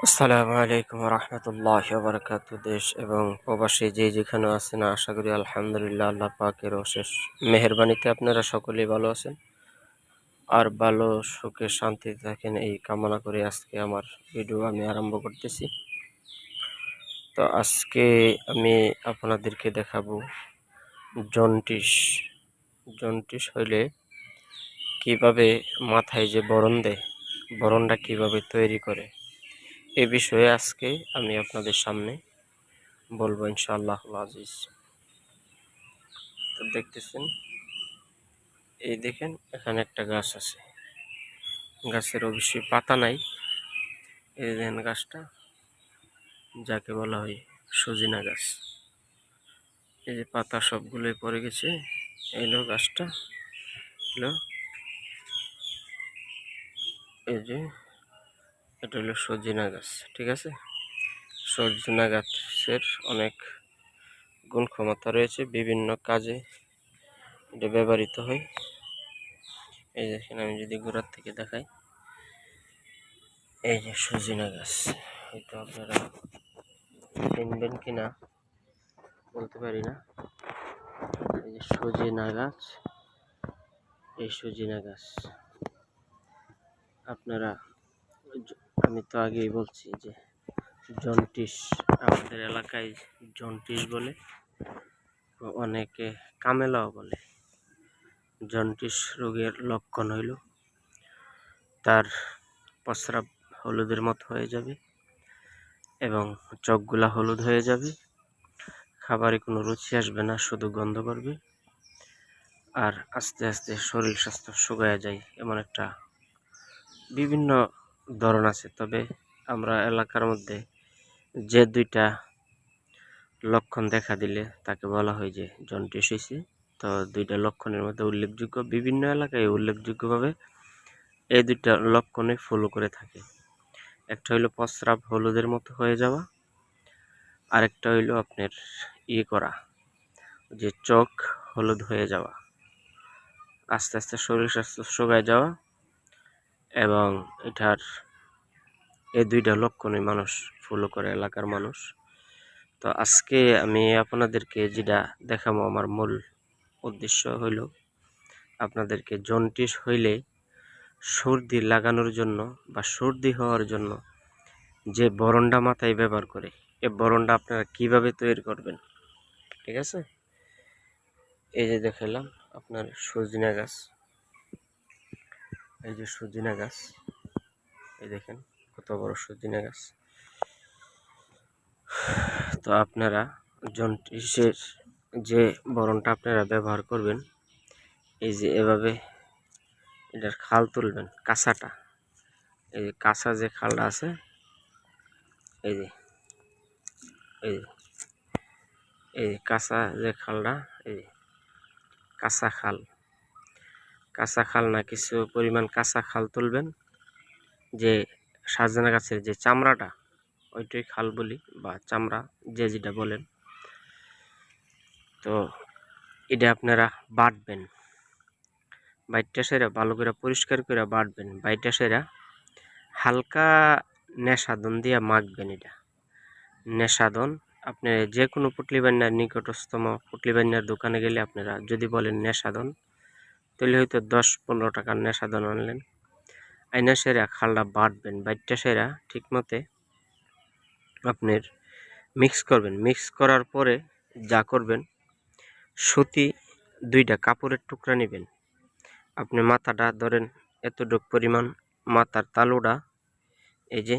আসসালামু আলাইকুম রহমতুল্লাহি ওয়া বারাকাতুহু। দেশ এবং প্রবাসী যে যেখানে আছেন, আশা করি আলহামদুলিল্লাহ আল্লাহ পাকের অশেষ মেহেরবানিতে আপনারা সকলেই ভালো আছেন আর ভালো সুখে শান্তিতে থাকেন, এই কামনা করে আজকে আমার ভিডিও আমি আরম্ভ করতেছি। তো আজকে আমি আপনাদেরকে দেখাবো জন্ডিস। জন্ডিস হইলে কিভাবে মাথায় যে বরণ দেয়, বরণটা কিভাবে তৈরি করে, এ বিষয়ে আজকে আমি আপনাদের সামনে বলবো ইনশাআল্লাহ আজিজ। তো দেখতেছেন, এই দেখেন এখানে একটা গাছ আছে, গাছের অবশ্যই পাতা নাই। এই দেখেন গাছটা, যাকে বলা হয় সজিনা গাছ। এই যে পাতা সবগুলোই পড়ে গেছে। এলো গাছটা, এলো, এই যে এটা হলো সজিনা গাছ, ঠিক আছে। সজিনা গাছের অনেক গুণ ক্ষমতা রয়েছে, বিভিন্ন কাজে এটা ব্যবহৃত হয়। এই দেখেন, আমি যদি গোড়ার থেকে দেখাই, এই যে সজিনা গাছ, হয়তো আপনারা চিনবেন কিনা বলতে পারি না। এই যে সজিনা গাছ, এই সজিনা গাছ আপনারা, আমি তো আগেই বলছি যে জন্ডিস, আমাদের এলাকায় জন্ডিস বলে, অনেকে কামেলাও বলে। জন্ডিস রোগের লক্ষণ হইল তার প্রস্রাব হলুদের মতো হয়ে যাবে এবং চোখগুলা হলুদ হয়ে যাবে, খাবারে কোনো রুচি আসবে না, শুধু গন্ধ করবে, আর আস্তে আস্তে শরীর স্বাস্থ্য শুকায়া যায়, এমন একটা বিভিন্ন ধরন আছে। তবে আমরা এলাকার মধ্যে যে দুইটা লক্ষণ দেখা দিলে তাকে বলা হয় যে জন্ডিস হয়েছে। তো দুইটা লক্ষণের মধ্যে উল্লেখযোগ্য, বিভিন্ন এলাকায় উল্লেখযোগ্যভাবে এই দুইটা লক্ষণে ফলো করে থাকে। একটা হইলো প্রস্রাব হলুদের মতো হয়ে যাওয়া, আরেকটা হইলো আপনার করা, যে চোখ হলুদ হয়ে যাওয়া, আস্তে আস্তে শরীর স্বাস্থ্য শুকায় যাওয়া, এবং এটার এই দুইটা লক্ষণই মানুষ ফলো করে, এলাকার মানুষ। তো আজকে আমি আপনাদেরকে যেটা দেখাবো, আমার মূল উদ্দেশ্য হইল আপনাদেরকে জন্ডিস হইলে সর্দি লাগানোর জন্য বা সর্দি হওয়ার জন্য যে বরণটা মাথায় ব্যবহার করে, এই বরণটা আপনারা কিভাবে তৈরি করবেন, ঠিক আছে। এই যে দেখালাম আপনার সজনা গাছ, এই যে সজনা গাছ, এই দেখেন কত বড় সজনা গাছ। তো আপনারা জন্ডিসের যে বরণটা আপনারা ব্যবহার করবেন, এই যে এভাবে এটার খাল তুলবেন, কাঁচাটা, এই যে কাঁচা যে খালটা আছে, এই যে এই যে এই কাঁচা যে খালটা, এই কাঁচা খাল, কাঁচা খাল না, কিছু পরিমাণ কাঁচা খাল তুলবেন। যে সজনা গাছের যে চামড়াটা, ওইটাই খাল বলি বা চামড়া, যে যেটা বলেন। তো এটা আপনারা বাটবেন, বাইটটা সেরা ভালো করে পরিষ্কার করে বাটবেন, বাইটটা সেরা হালকা নেশাদন দিয়ে মাখবেন। এটা নেশাদন, আপনি যে কোনো পুটলি বান্নার নিকটস্থম পুটলি বান্নার দোকানে গেলে আপনারা যদি বলেন নেশাদন, তাহলে হয়তো 10-15 টাকার নেশাদন আনলেন, আইনা সেরা খালটা বাটবেন, বাইটটা সেরা ঠিক মতে আপনার মিক্স করবেন। মিক্স করার পরে যা করবেন, সুতি দুইটা কাপড়ের টুকরা নেবেন। আপনি মাথাটা ধরেন এতটুক পরিমাণ, মাথার তালুটা, এই যে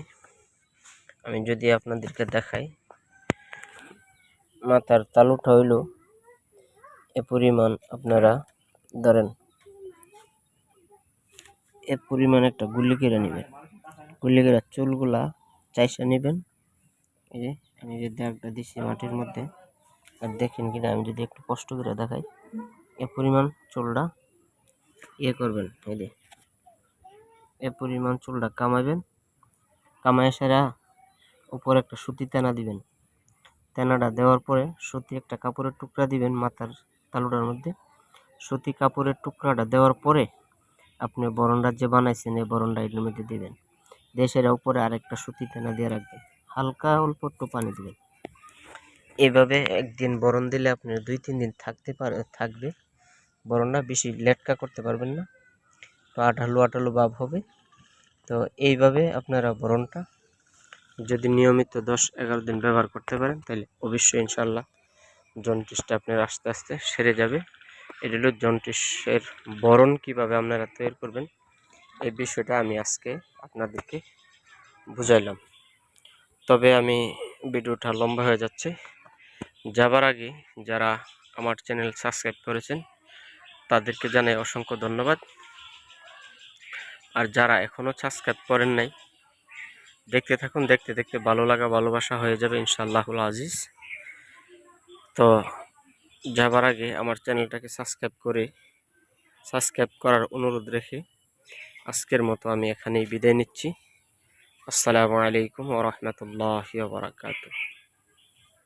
আমি যদি আপনাদেরকে দেখাই, মাথার তালুটা হইল এ পরিমাণ, আপনারা ধরেন এ পরিমাণ একটা গুলি কেটে নেবেন, গুলি কেটে চুলগুলা চাইসা নেবেন। এই যে আমি যে দাগটা দিচ্ছি মাটির মধ্যে, আর দেখেন কিনা আমি যদি একটু কষ্ট করে দেখাই, এ পরিমাণ চুলটা করবেন, এই যে এ পরিমাণ চুলটা কামাইবেন, কামাই সেরা উপরে একটা সুতি তেনা দিবেন। তেনাটা দেওয়ার পরে সুতি একটা কাপড়ের টুকরা দিবেন মাথার তালুটার মধ্যে। সুতি কাপড়ের টুকরাটা দেওয়ার পরে আপনি বরণটা যে বানাইছেন, এই বরণটা এর মধ্যে দিবেন। দেশের উপরে আরেকটা সুতি টানা দিয়ে রাখবেন, হালকা অল্প একটু পানি দিবেন। এইভাবে একদিন বরণ দিলে আপনার 2-3 দিন থাকবে। বরণটা বেশি লেটকা করতে পারবেন না, তো আঠালো আঠালো ভাব হবে। তো এইভাবে আপনারা বরণটা যদি নিয়মিত 10-11 দিন ব্যবহার করতে পারেন, তাহলে অবশ্যই ইনশাল্লাহ জন্ডিসটা আপনার আস্তে আস্তে সেরে যাবে। এটা হলো জন্ডিসের বরণ কিভাবে আপনারা তৈরি করবেন, এই বিষয়টা আমি আজকে আপনাদেরকে বুঝাইলাম। তবে আমি ভিডিওটা লম্বা হয়ে যাচ্ছে, যাবার আগে যারা আমার চ্যানেল সাবস্ক্রাইব করেছেন তাদেরকে জানাই অসংখ্য ধন্যবাদ। আর যারা এখনও সাবস্ক্রাইব করেন নাই, দেখতে থাকুন, দেখতে দেখতে ভালো লাগা ভালোবাসা হয়ে যাবে ইনশাআল্লাহুল আজিজ। তো যাবার আগে আমার চ্যানেলটাকে সাবস্ক্রাইব করার অনুরোধ রেখে আজকের মতো আমি এখানেই বিদায় নিচ্ছি। আসসালামু আলাইকুম ওয়া রাহমাতুল্লাহি ওয়া বারাকাতুহু।